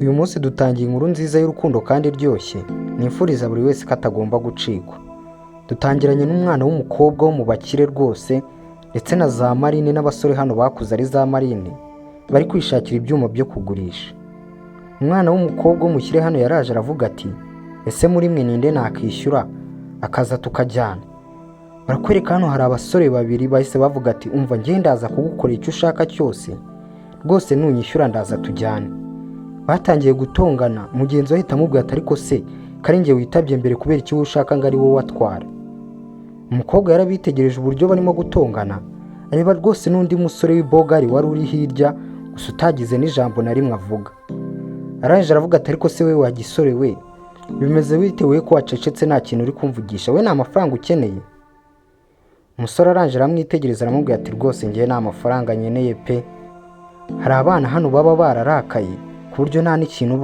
Uyu munsi dutangiye inkuru nziza y'urukundo kandi iryoshye, nifuriza buri wese ko atagomba gucikwa. Dutangiranye n'umwana w'umukobwa wo mu bakire rwose, ndetse na za marine n'abasore hano bakuze ari za marine, bari kwishakira ibyuma byo kugurisha. Umwana w'umukobwa w'umukire hano yaraje aravuga ati, ese muri mwe ninde nakishyura akaza tukajyana? Barakwereka hano hari abasore babiri bahise bavuga ati, umva njye ndaza kugukorera icyo ushaka cyose, rwose nunyishyura ndaza tujyane. Batangiye gutongana, mugenzi we ahita amubwira ati, ariko se kari njye witabye mbere kubera icyo ushaka ngo ari wowe watwara? Umukobwa yarabitegereje uburyo barimo gutongana, areba rwose n'undi musore w'ibogari wari uri hirya, gusa utagize n'ijambo na rimwe avuga. Arangije aravuga ati, ariko se we wa gisore we, bimeze bitewe ko wacecetse nta kintu uri kumvugisha, we nta mafaranga ukeneye? Umusore arangije aramwitegereza aramubwira ati, rwose njye nta mafaranga nkeneye pe. Hari abana hano baba bararakaye ku buryo nta n'ikintu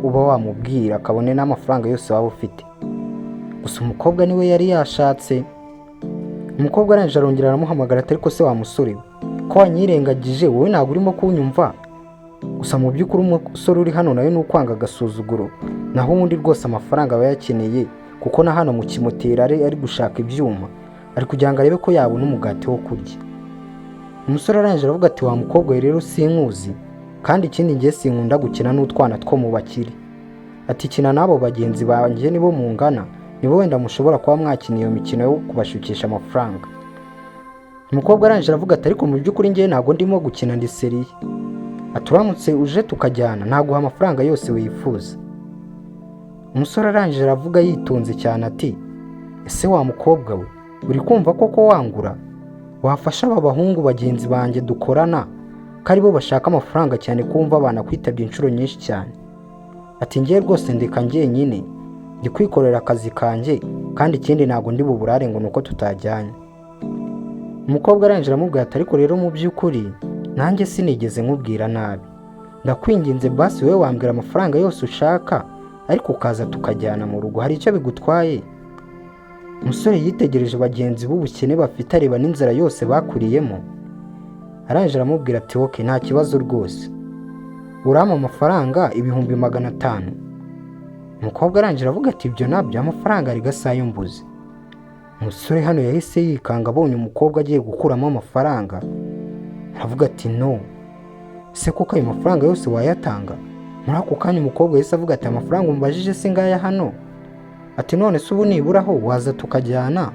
uba wamubwira akabone n'amafaranga yose waba ufite. Gusa umukobwa niwe yari yashatse. Umukobwa arangije arongera aramuhamagara ati, ariko se wa musore we, ko wanyirengagije wowe ntabwo urimo kunyumva? Gusa mu by'ukuri umusore uri hano nawe ni ukwanga agasuzuguro, naho ubundi rwose amafaranga aba yakeneye, kuko na hano mu kimoteri ari gushaka ibyuma, ari kugira ngo arebe ko yabona umugati wo kurya. Umusore arangije aravuga ati, wa mukobwa we rero sinkuzi, kandi ikindi ngiye sinkunda gukina n'utwana two mu bakire. Ati, kina n'abo bagenzi banjye nibo mungana, nibo wenda mushobora kuba mwakina iyo mikino yo kubashukisha amafaranga. Umukobwa arangije aravuga ati, ariko mu by'ukuri njye ntabwo ndimo gukina, ndi seriye. Ati, uramutse uje tukajyana naguha amafaranga yose wifuza. Umusore arangije aravuga yitonze cyane ati, ese wa mukobwa we, uri kumva koko wangura? Wafasha aba bahungu bagenzi banjye dukorana, ko aribo bashaka amafaranga cyane, kumva banakwitabye inshuro nyinshi cyane. Ati, ngiye rwose ndeka njyenyine, ndi kwikorera akazi kanjye, kandi ikindi ntabwo ndi buburare ngo nuko tutajyanye. Umukobwa arangije aramubwira ati, ariko rero mu by'ukuri nanjye sinigeze nkubwira nabi, ndakwinginze basi wowe wambwira amafaranga yose ushaka, ariko ukaza tukajyana mu rugo, hari icyo bigutwaye? Umusore yitegereje bagenzi b'ubukene bafite, areba n'inzara yose bakuriyemo. Arangije aramubwira ati, oke nta kibazo rwose, urampa amafaranga 500. Umukobwa arangije aravuga ati, ibyo nabyo amafaranga ari gasayo mbuze. Umusore hano yahise yikanga abonye umukobwa agiye gukuramo amafaranga, aravuga ati, no, se kuko ayo mafaranga yose wayatanga? Muri ako kanya umukobwa yahise avuga ati, amafaranga umbajije se ngaya hano? Ati, none se ubu niburaho waza tukajyana?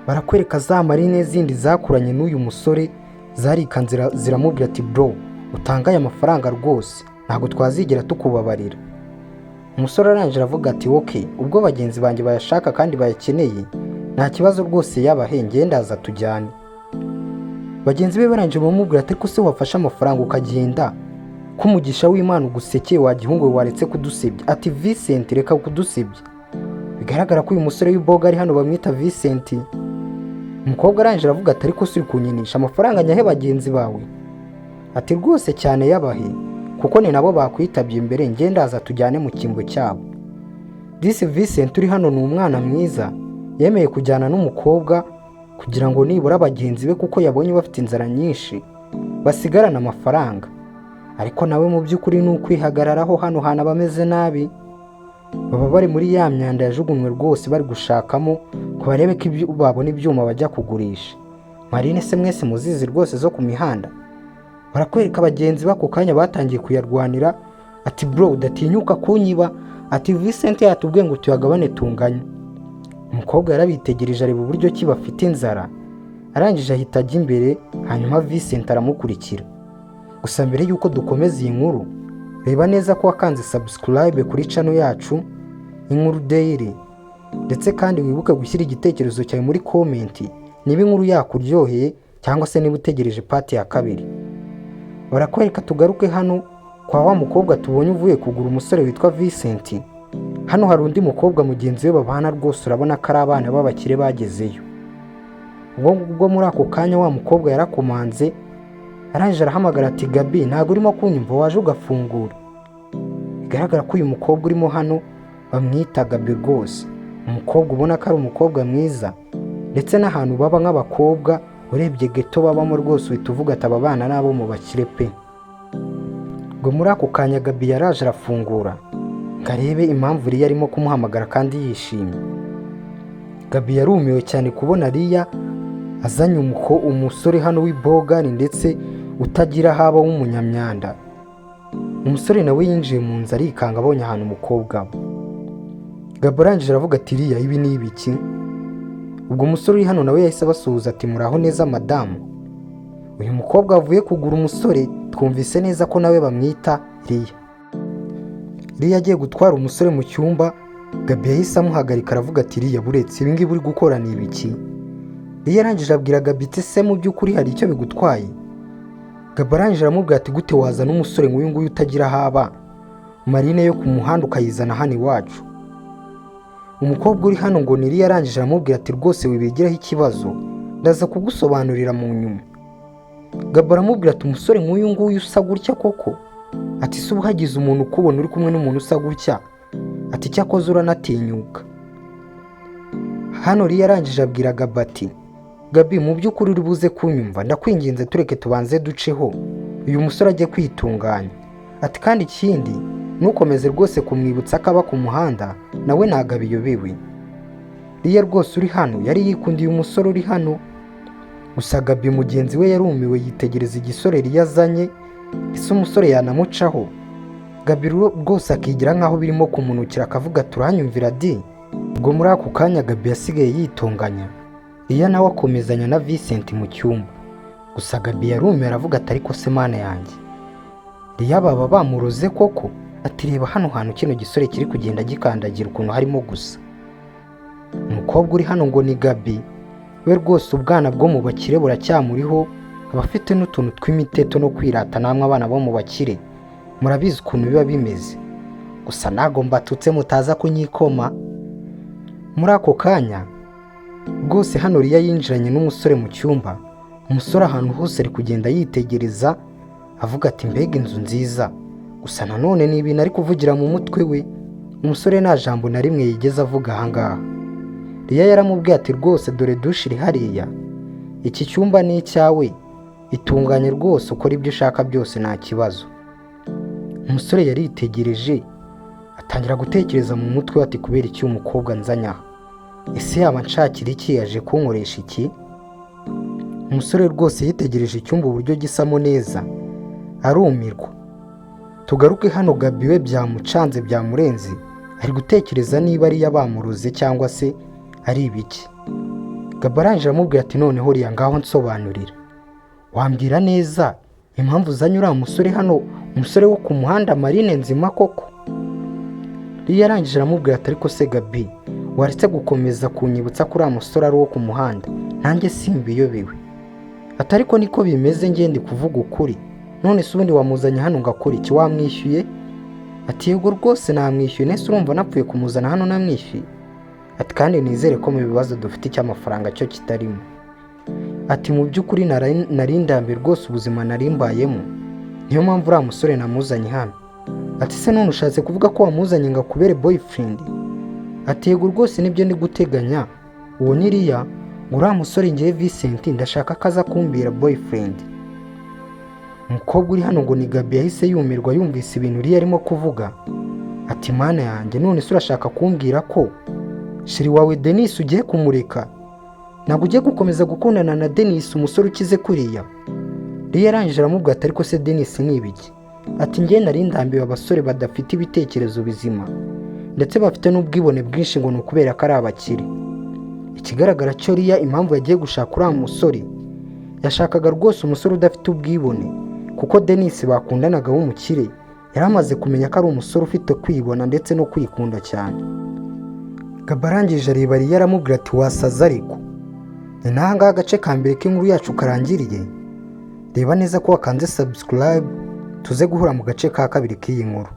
Barakwereka za marine zindi zakuranye n'uyu musore, zarikanze ziramubwira ati, bro utanga aya mafaranga rwose ntabwo twazigera tukubabarira. Umusore arangije aravuga ati, oke ubwo bagenzi banjye bayashaka kandi bayakeneye, nta kibazo rwose yabahe, njye ndaza tujyane. Bagenzi be barangije bamubwira ati, ariko se wafashe amafaranga ukagenda, ko umugisha w'Imana ugusekeye wa gihungu we waretse kudusebya? Ati, Vincent reka kudusebya, bigaragara ko uyu musore w'iboga ari hano bamwita Vincent. Umukobwa arangije aravuga ati, ariko se uri kunyinisha amafaranga nyahe bagenzi bawe? Ati, rwose cyane yabahe, kuko ni nabo bakwitabye imbere, njye ndaza tujyane mu cyimbo cyabo. Disi Vincent uri hano ni umwana mwiza, yemeye kujyana n'umukobwa kugira ngo nibura bagenzi be, kuko yabonye bafite inzara nyinshi, basigarana amafaranga. Ariko nawe mu by'ukuri ni ukwihagararaho, hano hantu bameze nabi, baba bari muri ya myanda yajugunywe rwose bari gushakamo ko barebe ko babona ibyuma bajya kugurisha. Marine se mwese muzizi rwose zo ku mihanda. Barakwereka abagenzi bako kanya batangiye kuyarwanira. Ati, bro udatinyuka kunyiba? Ati, Vincent yatubwiye ngo tuyagabane tunganye. Umukobwa yarabitegereje areba uburyo ki bafite inzara, arangije ahita ajya imbere, hanyuma Vincent aramukurikira. Gusa mbere yuko dukomeza iyi nkuru, reba neza ko wakanze subscribe kuri channel yacu Inkuru Daily, ndetse kandi wibuke gushyira igitekerezo cyawe muri comment niba inkuru yakuryoheye cyangwa se niba utegereje part ya kabiri. Barakwereka tugaruke hano kwa wa mukobwa tubonye uvuye kugura umusore witwa Vincent. Hano hari undi mukobwa mugenzi we babana rwose, urabona ko ari abana b'abakire bagezeyo. Ubwo muri ako kanya wa mukobwa yarakomanze, arangije arahamagara ati, Gabi ntabwo urimo kunyumva, waje ugafungura? Bigaragara ko uyu mukobwa urimo hano bamwita Gabi rwose, umukobwa ubona ko ari umukobwa mwiza, ndetse n'ahantu baba nk'abakobwa urebye geto babamo rwose uhita uvuga ati, aba bana nabo mu bakire pe. ngo muri ako kanya Gaby yaraje arafungura ngo arebe impamvu Liya arimo kumuhamagara kandi yishimye. Gaby yarumiwe cyane kubona Liya azanye umusore hano w'ibogari ndetse utagira haba w'umunyamyanda. Umusore nawe yinjiye mu nzu arikanga abonye ahantu umukobwa we. Gaby arangije aravuga ati Liya ibi ni ibiki? Ubwo umusore uri hano nawe yahise abasuhuza ati muraho neza madamu. Uyu mukobwa avuye kugura umusore twumvise neza ko nawe bamwita Liya. Liya agiye gutwara umusore mu cyumba, Gaby yahise amuhagarika aravuga ati Liya buretse ibi ngibi uri gukora ni ibiki? Liya arangije abwira Gaby ati se mu by'ukuri hari icyo bigutwaye? Gaby arangije aramubwira ati gute wazana umusore nk'uyu nguyu utagira haba marine yo ku muhanda ukayizana hano iwacu? Umukobwa uri hano ngo ni Liya arangije aramubwira ati rwose wibigiraho ikibazo ndaza kugusobanurira mu nyuma. Gaby aramubwira ati umusore nk'uyu nguyu usa gutya koko? Ati se ubu hagize umuntu ukubona uri kumwe n'umuntu usa gutya? Ati cyakoze uranatinyuka. Hano Liya arangije abwira Gaby ati Gaby mu by'ukuri uri buze kunyumva ndakwinginze tureke tubanze duceho uyu musore ajye kwitunganya. Ati kandi ikindi ntukomeze rwose kumwibutsa ko aba ku muhanda nawe ntago abiyobewe. Liya rwose uri hano yari yikundiye umusore uri hano. Gusa Gaby mugenzi we yarumiwe yitegereza igisore Liya azanye, ese umusore yanamucaho? Gaby rwose akigira nkaho birimo kumunukira akavuga turanyumvira di. Ubwo muri ako kanya Gaby yasigaye yitunganya, Liya nawe akomezanya na Vincent mu cyumba. Gusa Gaby yarumiwe aravuga ati ariko se mana yanjye, Liya baba bamuroze koko? Ati reba hano hantu kino gisore kiri kugenda gikandagira ukuntu harimo gusa. Umukobwa uri hano ngo ni Gaby, we rwose ubwana bwo mu bakire buracyamuriho, abafite n'utuntu tw'imiteto no kwirata namwe abana bo mu bakire murabizi ukuntu biba bimeze. Gusa ntago mbatutse mutaza kunyikoma. Muri ako kanya rwose hano Liya yinjiranye n'umusore mu cyumba. Umusore ahantu hose ari kugenda yitegereza avuga ati mbega inzu nziza. Gusa nanone ni ibintu ari kuvugira mu mutwe we, umusore nta jambo na rimwe yigeze avuga ahangaha. Liya yaramubwiye ati rwose dore dushe iri hariya, iki cyumba ni icyawe, itunganye rwose ukora ibyo ushaka byose nta kibazo. Umusore yaritegereje atangira gutekereza mu mutwe we ati kubera iki umukobwa nzanye aha? Ese yaba nshakira iki? Yaje kunkoresha iki? Umusore rwose yitegereje icyumba uburyo gisamo neza arumirwa. Tugaruke hano Gaby we byamucanze byamurenze, ari gutekereza niba ari yabamuruze cyangwa se ari ibiki. Gaby arangije aramubwira ati noneho Liya ngaho nsobanurira, wambwira neza impamvu uzanye uriya musore hano, umusore wo ku muhanda marine nzima koko? Liya arangije aramubwira ati ariko se Gaby waretse gukomeza kunyibutsa ko uriya musore ari uwo ku muhanda, nanjye simbiyobewe. Ati ariko niko bimeze njye ndi kuvuga ukuri, none se ubundi wamuzanye hano ngakora iki? Wamwishyuye? Ati yego rwose namwishyuye, nese urumva napfuye kumuzana hano namwishyuye? Ati kandi nizere ko mu bibazo dufite icy'amafaranga cyo kitarimo. Ati mu by'ukuri nari ndambiwe rwose ubuzima nari mbayemo, niyo mpamvu uriya musore namuzanye hano. Ati se none ushatse kuvuga ko wamuzanye ngo akubere boyfriend? Ati yego rwose nibyo ndi guteganya. Uwo ni Liya, ngo uriya musore ngewe Vincent ndashaka ko aza kumbera boyfriend. Umukobwa uri hano ngo ni Gaby yahise yumirwa yumvise ibintu Liya arimo kuvuga. Ati mana yanjye, none se urashaka kumbwira ko sheri wawe Denis ugiye kumureka? Ntabwo ugiye gukomeza gukundana na Denis umusore ukize kuriya? Liya arangije aramubwira ati ariko se Denis ni ibiki? Ati njye nari ndambiwe abasore badafite ibitekerezo bizima ndetse bafite n'ubwibone bwinshi ngo ni ukubera ko ari abakire. Ikigaragara cyo Liya impamvu yagiye gushaka uriya musore, yashakaga rwose umusore udafite ubwibone, kuko Denis bakundanaga w'umukire yari amaze kumenya ko ari umusore ufite kwibona ndetse no kwikunda cyane. Gaby arangije areba Liya aramubwira ati wasaza ariko? Ni n'ahangaha agace ka mbere k'inkuru yacu karangiriye. Reba neza ko wakanze subscribe tuze guhura mu gace ka kabiri k'iyi nkuru.